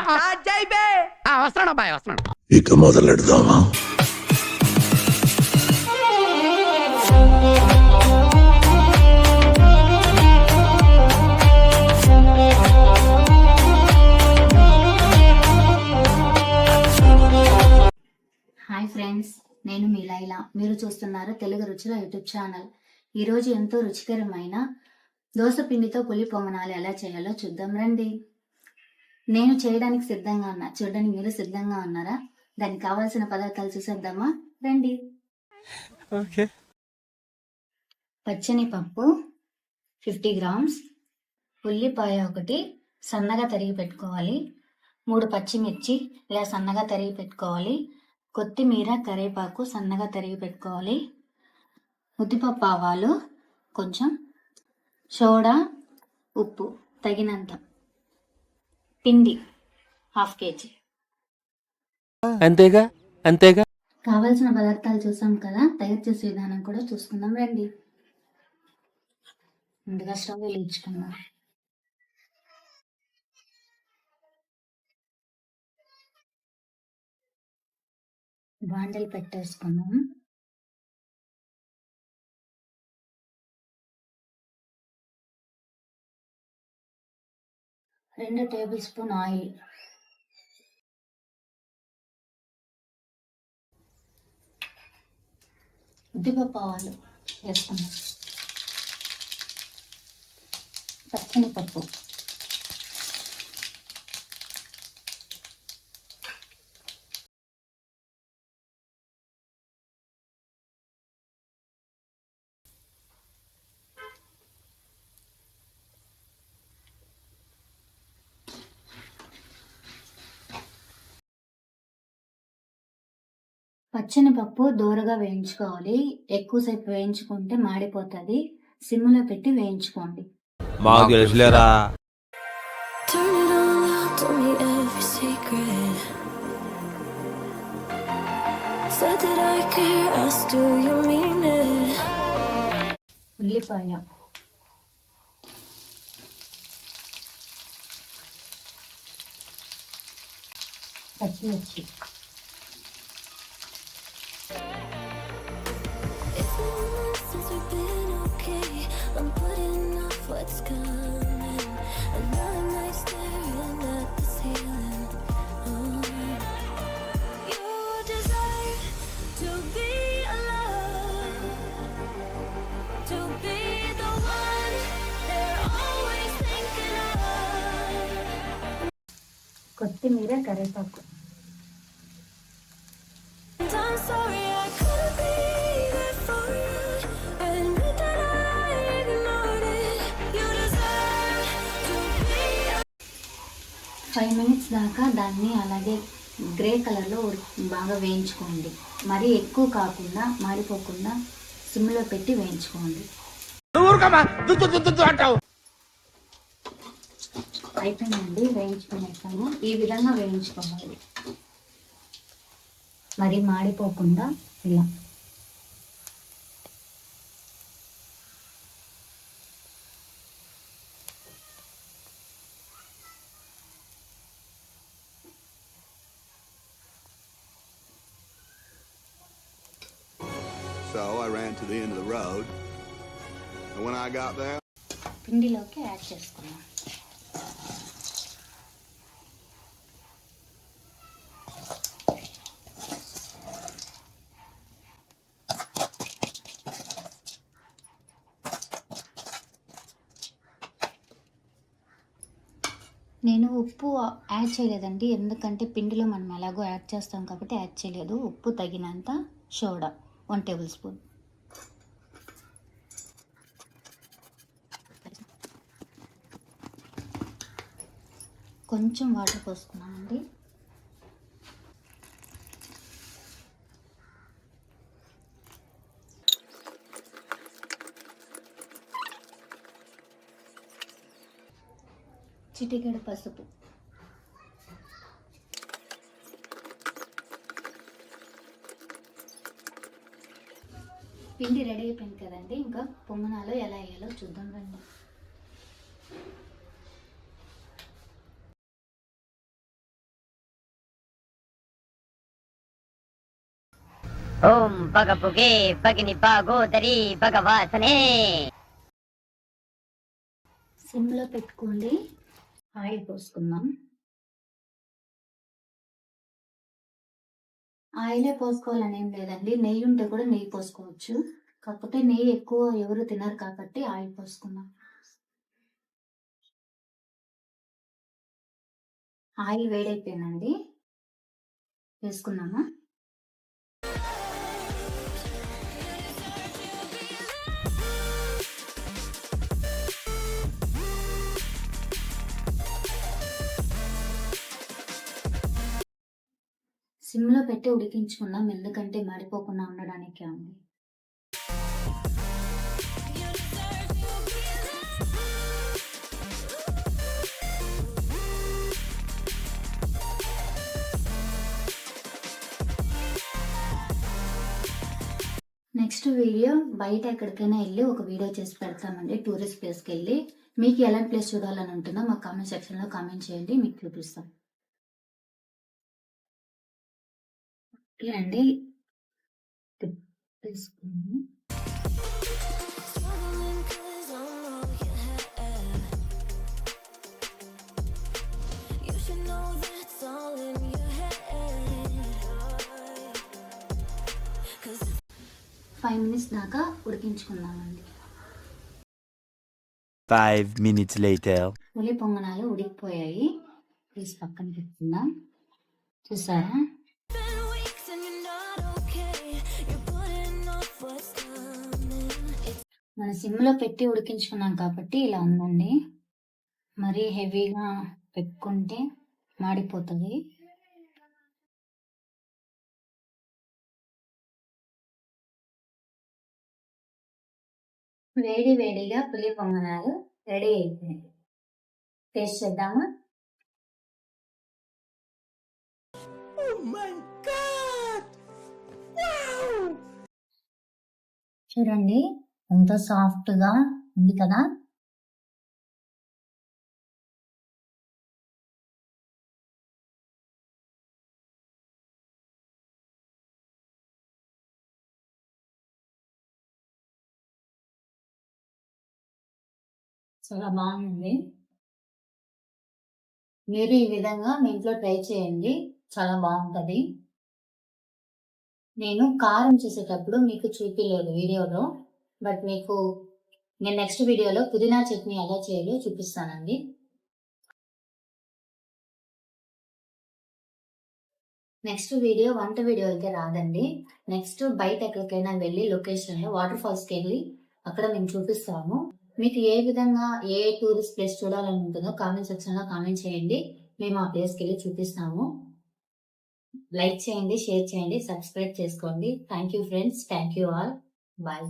వస్తున్నాడు అబ్బాయి, వస్తున్నాడు. ఇక మొదలెడదామా? హాయ్ ఫ్రెండ్స్, నేను మీ లైలా. మీరు చూస్తున్నారు తెలుగు రుచుల యూట్యూబ్ ఛానల్. ఈరోజు ఎంతో రుచికరమైన దోస పిండితో పులి పొంగనాలు ఎలా చేయాలో చూద్దాం రండి. నేను చేయడానికి సిద్ధంగా ఉన్నా, చూడడానికి మీరు సిద్ధంగా ఉన్నారా? దానికి కావాల్సిన పదార్థాలు చూసేద్దామా రండి. పచ్చని పప్పు 50 గ్రామ్స్, ఉల్లిపాయ ఒకటి సన్నగా తరిగి పెట్టుకోవాలి, 3 పచ్చిమిర్చి ఇలా సన్నగా తరిగి పెట్టుకోవాలి, కొత్తిమీర కరివేపాకు సన్నగా తరిగి పెట్టుకోవాలి, ఉద్దిపప్పు ఆవాలు కొంచెం, సోడా, ఉప్పు తగినంత, పిండి 1/2 kg. అంతేగా అంతేగా. కావలసిన పదార్థాలు చూసాం కదా, తయారు చేసే విధానం కూడా చూసుకుందాం రండి. ముందుగా స్టవ్ వెలిగించుకుందాం. బాండలు పెట్టేసుకుందాం. రెండు టేబుల్ స్పూన్ ఆయిల్, ఉద్దిపప్పు ఆవాలు వేసుకున్నాం, పచ్చని పప్పు, పచ్చని పప్పు దూరగా వేయించుకోవాలి. ఎక్కువసేపు వేయించుకుంటే మాడిపోతుంది. సిమ్లో పెట్టి వేయించుకోండి. మాకు తెలుసులేరా. ఉల్లిపాయ, పచ్చిమిర్చి, కొత్తిమీర కరివేపాకు. ఫైవ్ మినిట్స్ దాకా దాన్ని అలాగే గ్రే కలర్లో బాగా వేయించుకోండి. మరీ ఎక్కువ కాకుండా మాడిపోకుండా సిమ్లో పెట్టి వేయించుకోండి. అయిపోయిందండి, వేయించుకునేస్తాము. ఈ విధంగా వేయించుకోవాలి, మరి మాడిపోకుండా ఇలా. So I ran to the end of the road, and when I got there, పిండిలోకి యాడ్ చేసుకున్నాం. నేను ఉప్పు యాడ్ చేయలేదండి, ఎందుకంటే పిండిలో మనం ఎలాగో యాడ్ చేస్తాం కాబట్టి యాడ్ చేయలేదు. ఉప్పు తగినంత, సోడా 1 టేబుల్ స్పూన్, కొంచెం వాటర్ పోసుకున్నామండి. చిటికెడు పసుపు, పిండి రెడీ అయిపోయింది కదండి. ఇంకా పొంగనాలు ఎలా వేయాలో చూద్దాం రండి. ఓం పగపుగే పగిని పాగోదరి భగవాసనే. సిమ్లో పెట్టుకోండి. ఆయిల్ పోసుకుందాం. ఆయిలే పోసుకోవాలని ఏం లేదండి, నెయ్యి ఉంటే కూడా నెయ్యి పోసుకోవచ్చు. కాకపోతే నెయ్యి ఎక్కువ ఎవరు తినరు కాబట్టి ఆయిల్ పోసుకుందాం. ఆయిల్ వేడైపోయిందండి, వేసుకున్నామా. సిమ్లో పెట్టి ఉడికించుకుందాం, ఎందుకంటే మాడిపోకుండా ఉండడానికి అండి. నెక్స్ట్ వీడియో బయట ఎక్కడికైనా వెళ్ళి ఒక వీడియో చేసి పెడతామండి, టూరిస్ట్ ప్లేస్కి వెళ్ళి. మీకు ఎలాంటి ప్లేస్ చూడాలని ఉంటుందో మా కామెంట్ సెక్షన్లో కామెంట్ చేయండి, మీకు చూపిస్తాం. ఓకే అండి, తీసుకుని ఫైవ్ మినిట్స్ దాకా ఉడికించుకుందామండి. 5 minutes later. పులి పొంగనాలు ఉడికిపోయాయి, తీసి పక్కన పెట్టుకుందాం. చూసారా, మన సిమ్లో పెట్టి ఉడికించుకున్నాం కాబట్టి ఇలా ఉందండి. మరీ హెవీగా పెట్టుకుంటే మాడిపోతుంది. వేడి వేడిగా పులి పొంగనాలు రెడీ అయిపోయాయి. టేస్ట్ చేద్దామా. చూడండి ఎంత సాఫ్ట్గా ఉంది కదా. చాలా బాగుంది. మీరు ఈ విధంగా మీ ఇంట్లో ట్రై చేయండి, చాలా బాగుంటుంది. నేను కారం చేసేటప్పుడు మీకు చూపించలేదు వీడియోలో, బట్ మీకు నేను నెక్స్ట్ వీడియోలో పుదీనా చట్నీ ఎలా చేయాలో చూపిస్తానండి. నెక్స్ట్ వీడియో వంట వీడియో అయితే రాదండి. నెక్స్ట్ బయట ఎక్కడికైనా వెళ్ళి లొకేషన్లో వాటర్ ఫాల్స్కి వెళ్ళి అక్కడ మేము చూపిస్తాము. మీకు ఏ విధంగా ఏ టూరిస్ట్ ప్లేస్ చూడాలని ఉంటుందో కామెంట్ సెక్షన్లో కామెంట్ చేయండి, మేము ఆ ప్లేస్కి వెళ్ళి చూపిస్తాము. లైక్ చేయండి, షేర్ చేయండి, సబ్స్క్రైబ్ చేసుకోండి. Thank you friends, thank you all, bye.